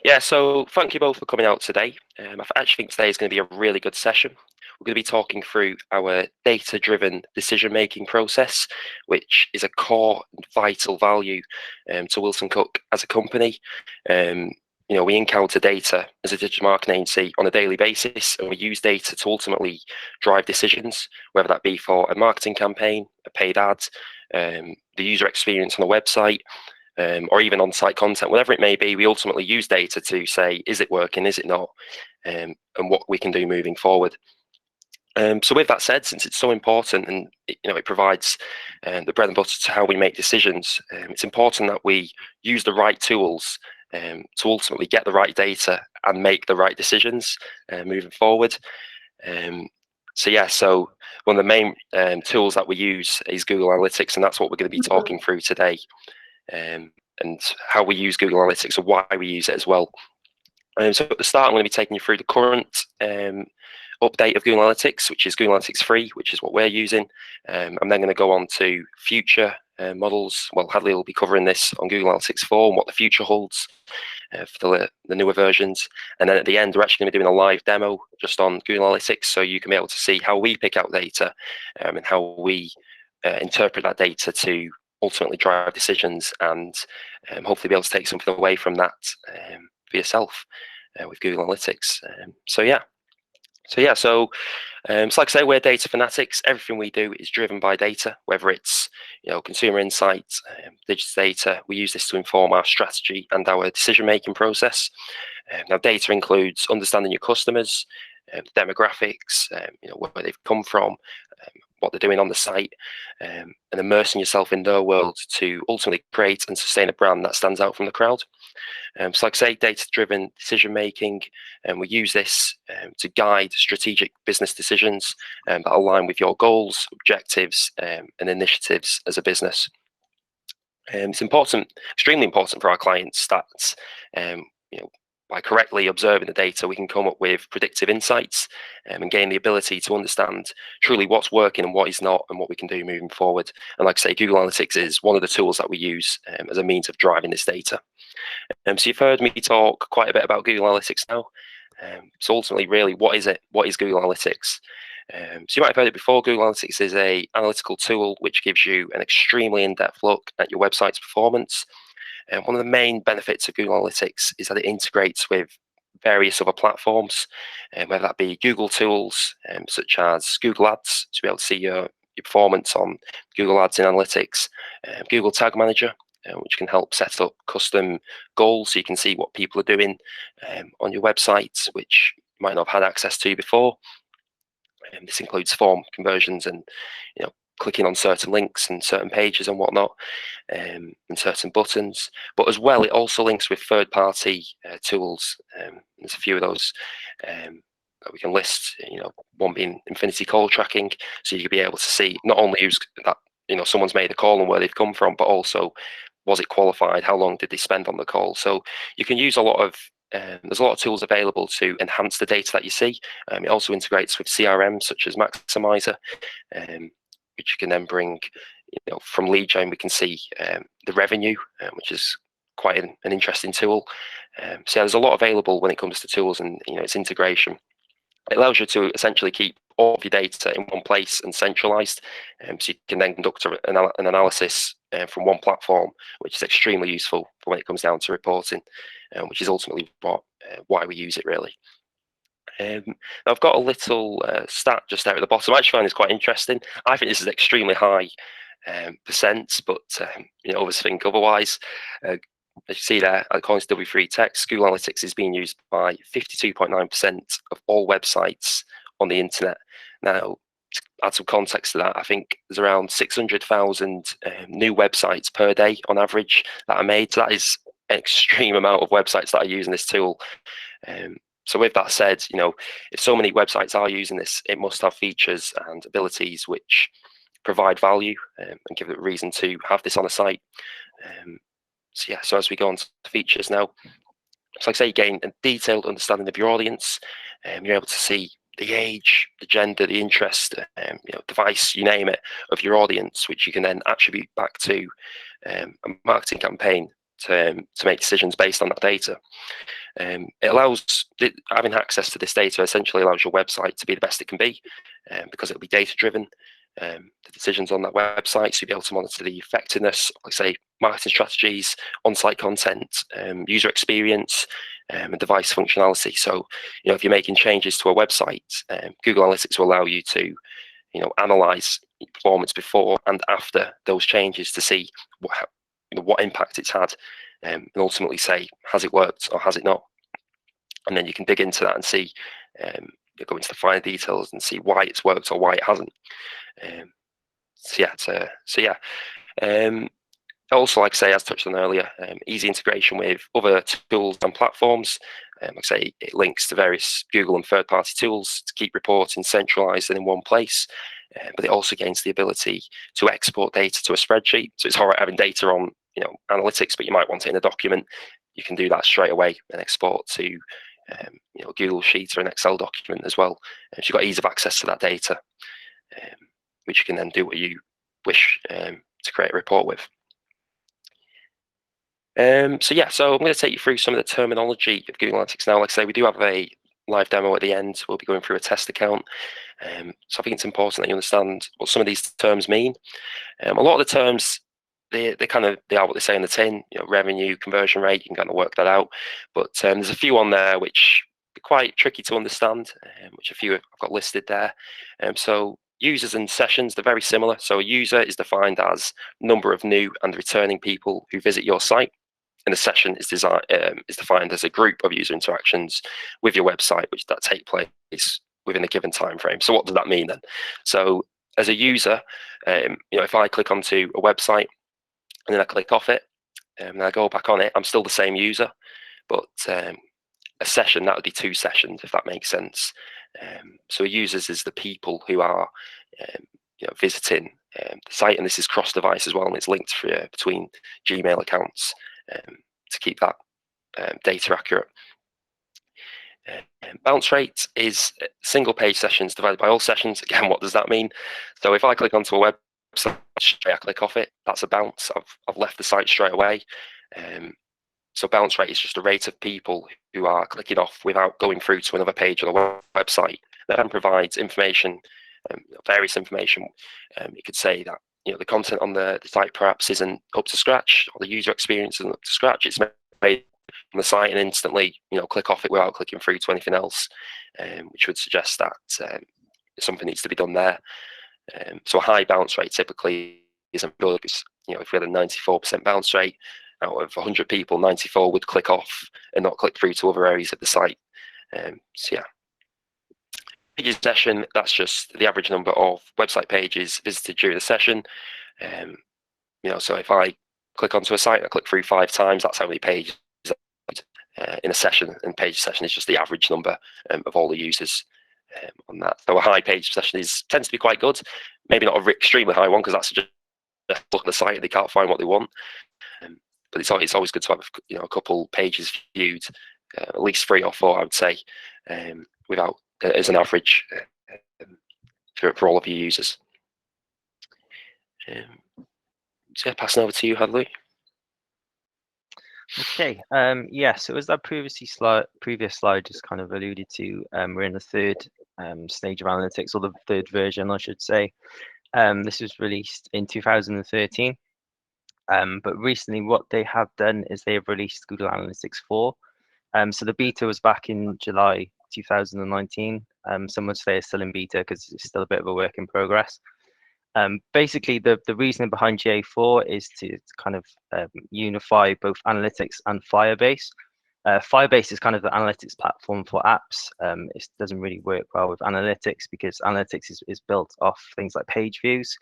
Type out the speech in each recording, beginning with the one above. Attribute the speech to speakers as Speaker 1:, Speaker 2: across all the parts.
Speaker 1: Yeah, so thank you both for coming out today. I actually think today is going to be a really good session. We're going to be talking through our data-driven decision-making process, which is a core and vital value to WilsonCooke as a company. We encounter data as a digital marketing agency on a daily basis, and we use data to ultimately drive decisions, whether that be for a marketing campaign, a paid ad, the user experience on a website, or even on-site content, whatever it may be. We ultimately use data to say, is it working, is it not, and what we can do moving forward. So with that said, since it's so important and it provides the bread and butter to how we make decisions, it's important that we use the right tools to ultimately get the right data and make the right decisions moving forward. So one of the main tools that we use is Google Analytics, and that's what we're going to be talking through today, and how we use Google Analytics and why we use it as well. So at the start, I'm going to be taking you through the current update of Google Analytics, which is Google Analytics 3, which is what we're using. I'm then going to go on to future models. Well, Hadleigh will be covering this on Google Analytics 4 and what the future holds for the newer versions. And then at the end, we're actually going to be doing a live demo just on Google Analytics, so you can be able to see how we pick out data and how we interpret that data to ultimately drive decisions, and hopefully be able to take something away from that for yourself with Google Analytics. So like I say, we're data fanatics. Everything we do is driven by data, whether it's consumer insights, digital data. We use this to inform our strategy and our decision-making process. Now, data includes understanding your customers, demographics, where they've come from, what they're doing on the site, and immersing yourself in their world to ultimately create and sustain a brand that stands out from the crowd. So like I say, data-driven decision-making, and we use this to guide strategic business decisions that align with your goals, objectives, and initiatives as a business. It's important, extremely important for our clients that by correctly observing the data, we can come up with predictive insights and gain the ability to understand truly what's working and what is not, and what we can do moving forward. And like I say, Google Analytics is one of the tools that we use as a means of driving this data. So you've heard me talk quite a bit about Google Analytics now. So ultimately, really, what is it? What is Google Analytics? So you might have heard it before. Google Analytics is an analytical tool which gives you an extremely in-depth look at your website's performance. One of the main benefits of Google Analytics is that it integrates with various other platforms, whether that be Google tools such as Google Ads, to be able to see your performance on Google Ads in Analytics, Google Tag Manager, which can help set up custom goals so you can see what people are doing on your website, which you might not have had access to before. This includes form conversions and clicking on certain links and certain pages and whatnot, and certain buttons. But as well, it also links with third-party tools. There's a few of those that we can list. One being infinity call tracking, so you could be able to see not only who's that someone's made a call and where they've come from, but also was it qualified? How long did they spend on the call? So you can use a lot of there's a lot of tools available to enhance the data that you see. It also integrates with CRM such as Maximizer, which you can then bring, from lead gen, we can see the revenue, which is quite an interesting tool. So there's a lot available when it comes to tools and its integration. It allows you to essentially keep all of your data in one place and centralized, so you can then conduct an analysis from one platform, which is extremely useful for when it comes down to reporting, which is ultimately why we use it, really. I've got a little stat just there at the bottom. I actually find this quite interesting. I think this is extremely high percent, but others think otherwise. As you see there, according to W3 Techs, Google Analytics is being used by 52.9% of all websites on the internet. Now, to add some context to that, I think there's around 600,000 new websites per day on average that are made. So that is an extreme amount of websites that are using this tool. So with that said, if so many websites are using this, it must have features and abilities which provide value and give it a reason to have this on a site. So as we go on to features now, so like I say, you gain a detailed understanding of your audience. You're able to see the age, the gender, the interest, device, you name it, of your audience, which you can then attribute back to a marketing campaign to make decisions based on that data. It allows having access to this data essentially allows your website to be the best it can be, because it'll be data driven. The decisions on that website, so you'll be able to monitor the effectiveness, like say marketing strategies, on-site content, user experience, and device functionality. So, if you're making changes to a website, Google Analytics will allow you to, analyze performance before and after those changes to see what impact it's had, and ultimately say, has it worked or has it not? And then you can dig into that and see, go into the finer details and see why it's worked or why it hasn't. Also, like I say, as touched on earlier, easy integration with other tools and platforms. Like I say, it links to various Google and third-party tools to keep reporting centralized and in one place. But it also gains the ability to export data to a spreadsheet. So it's all right having data on, analytics, but you might want it in a document. You can do that straight away and export to, Google Sheets or an Excel document as well. So you've got ease of access to that data, which you can then do what you wish to create a report with. So I'm going to take you through some of the terminology of Google Analytics now. Like I say, we do have a live demo at the end. We'll be going through a test account. So I think it's important that you understand what some of these terms mean. A lot of the terms, they are what they say in the tin. Revenue, conversion rate. You can kind of work that out. But there's a few on there which are quite tricky to understand, which a few I've got listed there. So users and sessions, they're very similar. So a user is defined as number of new and returning people who visit your site. And a session is defined as a group of user interactions with your website, which take place within a given time frame. So what does that mean then? So as a user, if I click onto a website and then I click off it and I go back on it, I'm still the same user. But a session, that would be 2 sessions, if that makes sense. So users is the people who are visiting the site, and this is cross-device as well, and it's linked between Gmail accounts to keep that data accurate. Bounce rate is single page sessions divided by all sessions. Again, what does that mean? So if I click onto a website, I click off it, that's a bounce. I've left the site straight away. So bounce rate is just a rate of people who are clicking off without going through to another page on a website. That then provides information, various information. You could say that the content on the site perhaps isn't up to scratch, or the user experience isn't up to scratch. It's made on the site and instantly click off it without clicking through to anything else, which would suggest that something needs to be done there. So a high bounce rate typically isn't good, because if we had a 94% bounce rate, out of 100 people, 94 would click off and not click through to other areas of the site. Pages session, that's just the average number of website pages visited during the session. So if I click onto a site and I click through 5 times, that's how many pages in a session, and page session is just the average number of all the users on that. So a high page session tends to be quite good, maybe not an extremely high one, because that's just look at the site and they can't find what they want. But it's always good to have a couple pages viewed, at least 3 or 4, I would say, without as an average for all of your users. So passing over to you, Hadleigh.
Speaker 2: Okay. So as that previous slide just kind of alluded to, we're in the 3rd stage of analytics, or the 3rd version, I should say. This was released in 2013. But recently, what they have done is they have released Google Analytics 4. So the beta was back in July 2019. Some would say it's still in beta because it's still a bit of a work in progress. Basically, the reasoning behind GA4 is to kind of unify both analytics and Firebase. Firebase is kind of the analytics platform for apps. It doesn't really work well with analytics, because analytics is built off things like page views,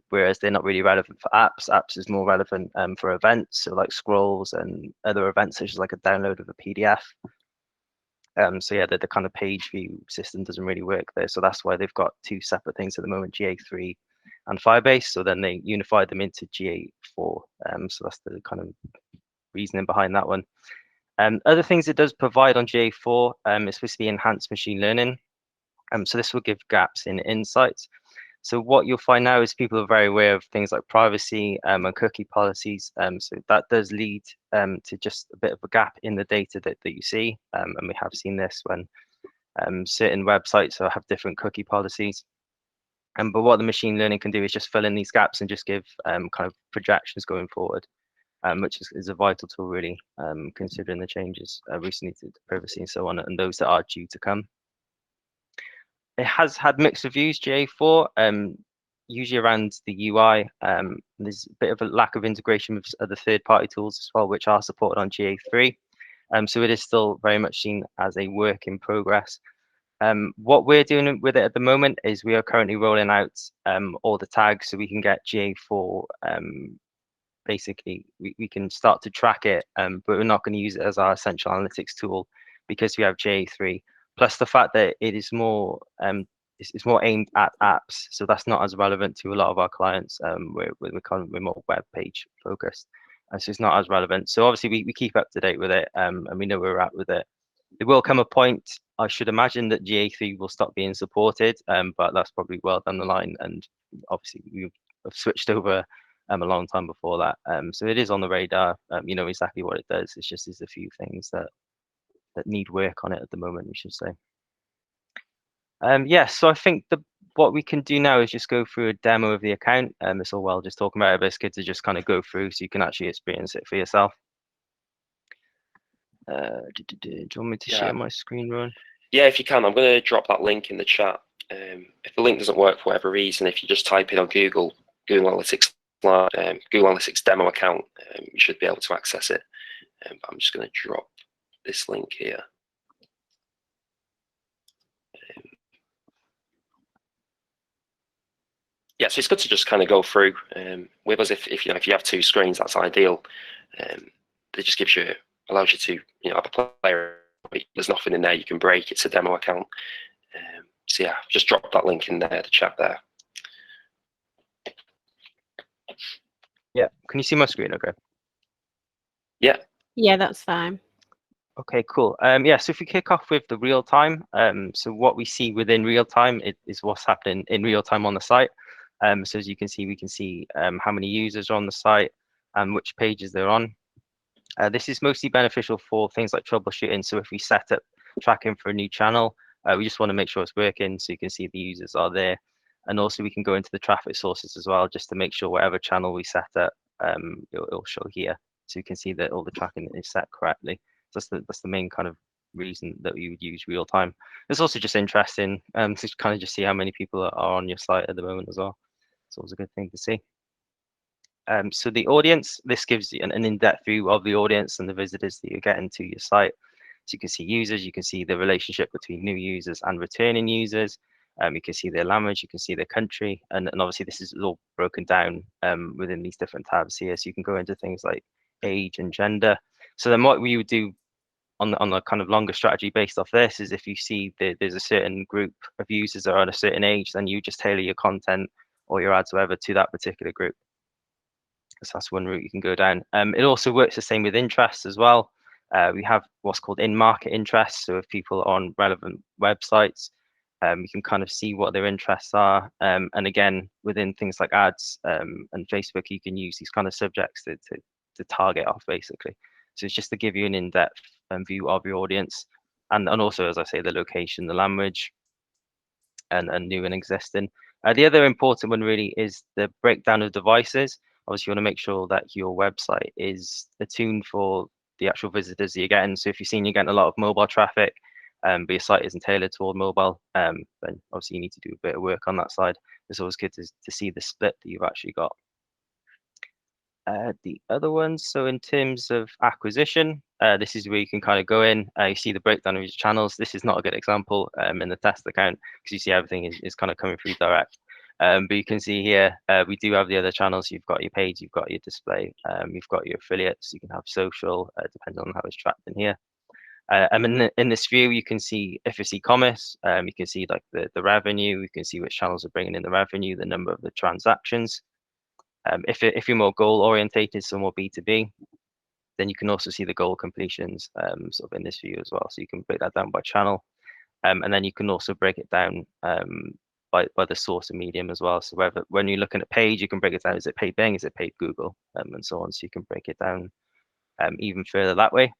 Speaker 2: whereas they're not really relevant for apps. Apps is more relevant for events, so like scrolls and other events, such as like a download of a PDF. The kind of page view system doesn't really work there. So that's why they've got 2 separate things at the moment, GA3 and Firebase. So then they unified them into GA4. So that's the kind of reasoning behind that one. Other things it does provide on GA4 is supposed to be enhanced machine learning. So this will give gaps in insights. So what you'll find now is people are very aware of things like privacy and cookie policies. So that does lead to just a bit of a gap in the data that you see. And we have seen this when certain websites have different cookie policies. But what the machine learning can do is just fill in these gaps and just give kind of projections going forward, which is a vital tool really, considering the changes recently to privacy and so on, and those that are due to come. It has had mixed reviews, GA4, usually around the UI. There's a bit of a lack of integration with other third-party tools as well, which are supported on GA3. So it is still very much seen as a work in progress. What we're doing with it at the moment is we are currently rolling out all the tags so we can get GA4. Basically, we can start to track it, but we're not going to use it as our essential analytics tool because we have GA3. Plus the fact that it is more it's more aimed at apps, so that's not as relevant to a lot of our clients. We're more web page focused, so it's not as relevant. So obviously we keep up to date with it, and we know where we're at with it. There will come a point, I should imagine, that GA3 will stop being supported, but that's probably well down the line. And obviously we have switched over a long time before that. So it is on the radar. You know exactly what it does. It's just there's a few things that need work on it at the moment, we should say. So I think what we can do now is just go through a demo of the account. It's all well just talking about it, but it's good to just kind of go through so you can actually experience it for yourself. Do you want me to share my screen, Rowan?
Speaker 1: Yeah, if you can, I'm going to drop that link in the chat. If the link doesn't work for whatever reason, if you just type in on Google Analytics demo account, you should be able to access it. I'm just going to drop this link here. Yeah, so it's good to just kind of go through with us. If you have two screens, that's ideal. It just allows you to have a player. There's nothing in there you can break. It's a demo account. So yeah, just drop that link in there, the chat there.
Speaker 2: Yeah, can you see my screen? Okay.
Speaker 1: Yeah.
Speaker 3: Yeah, that's fine.
Speaker 2: Okay, cool. So if we kick off with the real time, so what we see within real time is what's happening in real time on the site. So as you can see, we can see how many users are on the site and which pages they're on. This is mostly beneficial for things like troubleshooting. So if we set up tracking for a new channel, we just want to make sure it's working so you can see the users are there. And also we can go into the traffic sources as well, just to make sure whatever channel we set up, it'll show here. So you can see that all the tracking is set correctly. So that's the main kind of reason that we would use real time. It's also just interesting to kind of just see how many people are on your site at the moment as well. It's always a good thing to see. So the audience, this gives you an in-depth view of the audience and the visitors that you're getting to your site. So you can see users, you can see the relationship between new users and returning users. You can see their language, you can see their country, and obviously this is all broken down within these different tabs here. So you can go into things like age and gender. So then what we would do on the kind of longer strategy based off this is if you see that there's a certain group of users that are at a certain age, then you just tailor your content or your ads, whatever, to that particular group. So that's one route you can go down. It also works the same with interests as well. We have what's called in-market interests. So if people are on relevant websites, you can kind of see what their interests are. And again, within things like ads and Facebook, you can use these kind of subjects to target off, basically. So it's just to give you an in-depth view of your audience. And also, as I say, the location, the language, and new and existing. The other important one really is the breakdown of devices. Obviously, you want to make sure that your website is attuned for the actual visitors that you're getting. So if you're seeing you're getting a lot of mobile traffic, but your site isn't tailored toward mobile, then obviously you need to do a bit of work on that side. It's always good to see the split that you've actually got. The other ones, so in terms of acquisition, this is where you can kind of go in. You see the breakdown of your channels. This is not a good example in the test account because you see everything is kind of coming through direct. But you can see here, we do have the other channels. You've got your page, you've got your display, you've got your affiliates, you can have social, depending on how it's tracked in here. And in this view, you can see if it's e-commerce, you can see like the revenue, you can see which channels are bringing in the revenue, the number of the transactions. If you're more goal orientated, so more B2B, then you can also see the goal completions sort of in this view as well. So you can break that down by channel. And then you can also break it down by the source and medium as well. So whether when you're looking at page, you can break it down. Is it paid Bing? Is it paid Google? And so on. So you can break it down even further that way.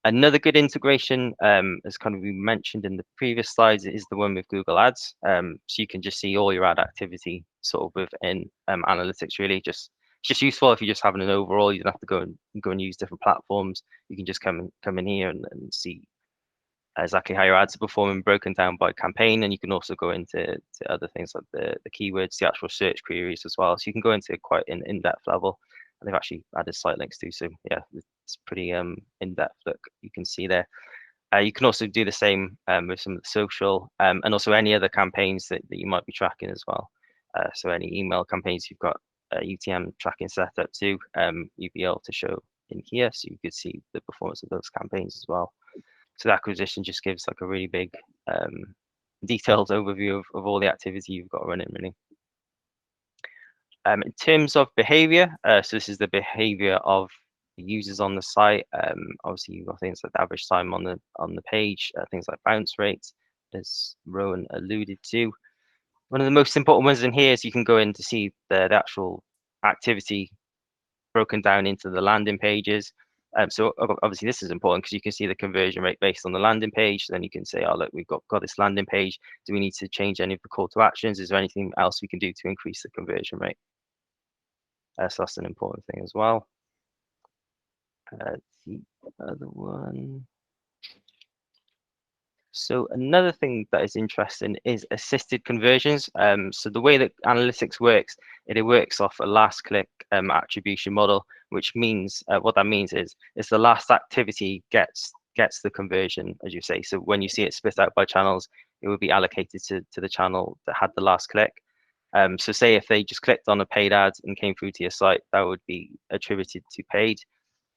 Speaker 2: Another good integration, as kind of we mentioned in the previous slides, is the one with Google Ads. So you can just see all your ad activity sort of within analytics. Really, it's just useful if you're just having an overall. You don't have to go and use different platforms. You can just come in here and see exactly how your ads are performing, broken down by campaign, and you can also go into other things like the keywords, the actual search queries as well. So you can go into quite an in-depth level. And they've actually added site links too. So yeah, it's pretty in-depth look you can see there. You can also do the same with some of the social and also any other campaigns that you might be tracking as well. So any email campaigns you've got UTM tracking set up too, you'd be able to show in here, so you could see the performance of those campaigns as well. So the acquisition just gives like a really big detailed overview of all the activity you've got running really. In terms of behavior, so this is the behavior of the users on the site. Obviously, you've got things like the average time on the page, things like bounce rates, as Rowan alluded to. One of the most important ones in here is you can go in to see the actual activity broken down into the landing pages. So obviously this is important because you can see the conversion rate based on the landing page. Then you can say, oh look, we've got this landing page. Do we need to change any of the call to actions? Is there anything else we can do to increase the conversion rate? So that's an important thing as well. The other one. So another thing that is interesting is assisted conversions. So the way that analytics works, it works off a last click attribution model, which means what that means is the last activity gets the conversion, as you say. So when you see it split out by channels, it will be allocated to the channel that had the last click. So say if they just clicked on a paid ad and came through to your site, that would be attributed to paid.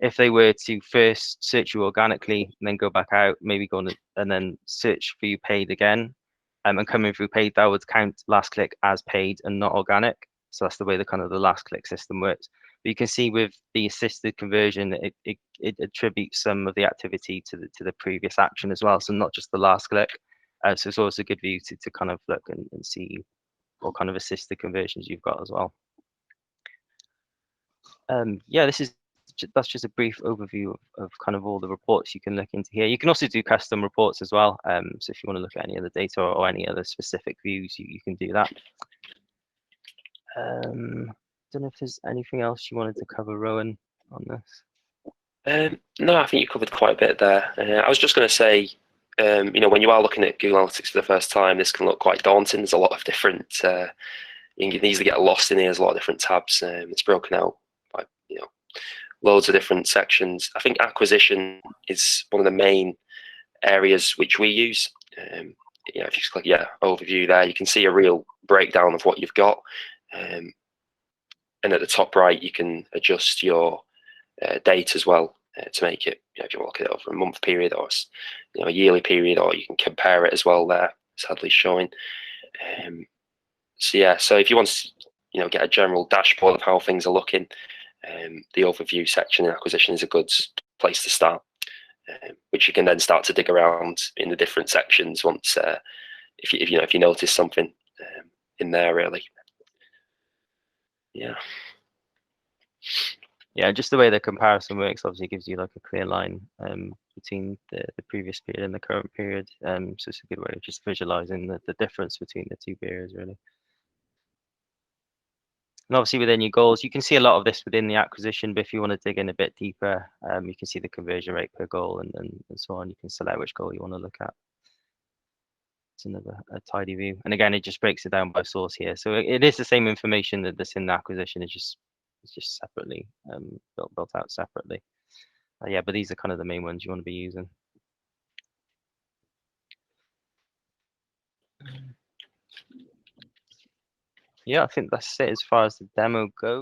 Speaker 2: If they were to first search you organically and then go back out, maybe go on and then search for you paid again, and coming through paid, that would count last click as paid and not organic. So that's the way the kind of the last click system works. But you can see with the assisted conversion, it attributes some of the activity to the previous action as well. So not just the last click. So it's always a good view to kind of look and see what kind of assisted conversions you've got as well. Yeah, that's just a brief overview of kind of all the reports you can look into here. You can also do custom reports as well. So if you want to look at any other data or any other specific views, you can do that. Don't know if there's anything else you wanted to cover, Rowan, on this.
Speaker 1: No, I think you covered quite a bit there. I was just going to say, when you are looking at Google Analytics for the first time, this can look quite daunting. There's a lot of different, you can easily get lost in here. There's a lot of different tabs. It's broken out by, loads of different sections. I think acquisition is one of the main areas which we use. If you just click overview there, you can see a real breakdown of what you've got. And at the top right, you can adjust your date as well to make it, if you want to look at it over a month period or a yearly period, or you can compare it as well there, as Hadleigh's showing. So if you want to get a general dashboard of how things are looking, the overview section in acquisition is a good place to start, which you can then start to dig around in the different sections once if you notice something in there really.
Speaker 2: Yeah, just the way the comparison works obviously gives you like a clear line between the previous period and the current period. So it's a good way of just visualizing the difference between the two periods really. And obviously within your goals, you can see a lot of this within the acquisition, but if you want to dig in a bit deeper, you can see the conversion rate per goal and so on. You can select which goal you want to look at. It's another tidy view. And again, it just breaks it down by source here. So it is the same information that's in the acquisition. It's just separately built out separately. Yeah, but these are kind of the main ones you want to be using. Yeah, I think that's it as far as the demo goes.